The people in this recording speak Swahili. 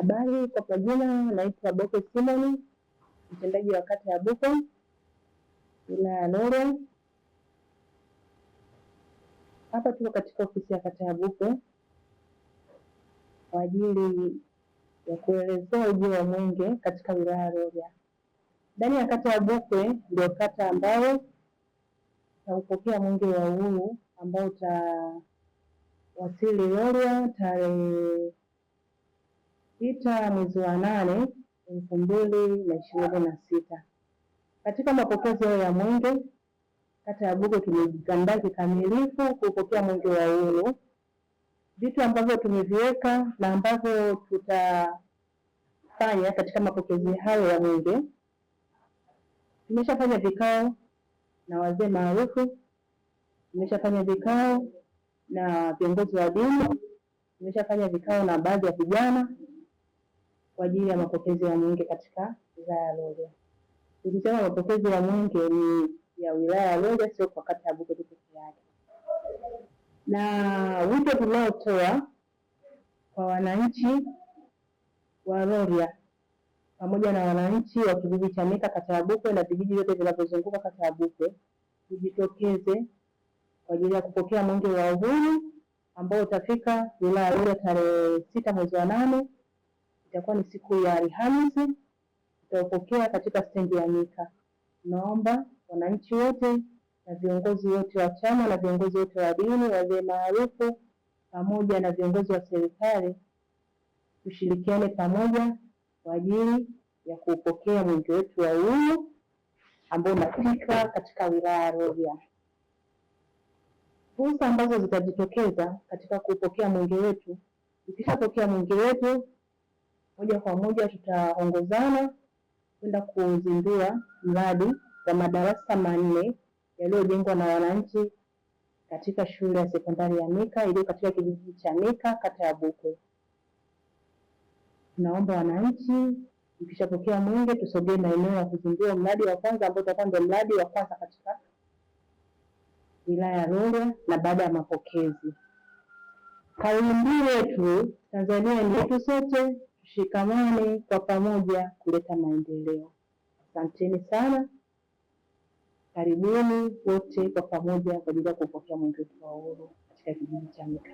Habari, kwa jina naitwa Boke Simoni, mtendaji wa kata ya Bukwe, wilaya ya Rorya. Hapa tuko katika ofisi ya kata ya Bukwe kwa ajili ya kuelezea ujio wa mwenge katika wilaya ya Rorya. Ndani ya kata ya Bukwe ndio kata ambayo utaupokea mwenge wa uhuru ambao utawasili Rorya tarehe 6 mwezi wa 8 2026. Katika mapokezi hayo ya mwenge, kata ya Bukwe tumejiandaa kikamilifu kupokea mwenge wa uhuru. Vitu ambavyo tumeviweka na ambavyo tutafanya katika mapokezi hayo ya mwenge: tumeshafanya vikao na wazee maarufu, tumeshafanya vikao na viongozi wa dini, tumeshafanya vikao na baadhi ya vijana kwa ajili ya mapokezi ya mwenge katika wilaya ya Rorya. Tukisema mapokezi ya mwenge ni ya wilaya ya Rorya, sio kwa kata ya Bukwe peke yake. Na wito tunaotoa kwa wananchi wa Rorya pamoja na wananchi wa kijiji cha Mika kata ya Bukwe na vijiji vyote vinavyozunguka kata ya Bukwe, tujitokeze kwa ajili ya kupokea mwenge wa uhuru ambao utafika wilaya ya Rorya tarehe 6 mwezi wa 8. Itakuwa ni siku ya Alhamisi. Tutaupokea katika stendi ya Mika. Naomba wananchi wote na viongozi wote wa chama na viongozi wote wa dini, wazee maarufu pamoja na viongozi wa serikali tushirikiane pamoja kwa ajili ya kupokea mwenge wetu wa uhuru ambao unafika katika wilaya ya Rorya. Fursa ambazo zitajitokeza katika kupokea mwenge wetu: tukishapokea mwenge wetu, moja kwa moja tutaongozana kwenda kuzindua mradi wa madarasa 4 yaliyojengwa na wananchi katika shule ya sekondari ya Mika iliyo katika kijiji cha Mika kata ya Bukwe. Tunaomba wananchi, tukishapokea mwenge tusogee maeneo ya kuzindua mradi wa kwanza ambao utakuwa ndio mradi wa kwanza katika wilaya ya Rorya. Na baada ya mapokezi, kauli mbiu yetu Tanzania ni yetu sote, tushikamane kwa pamoja kuleta maendeleo. Asanteni sana, karibuni wote kwa pamoja kwa ajili ya kupokea mwenge wa uhuru katika kijiji cha Mika.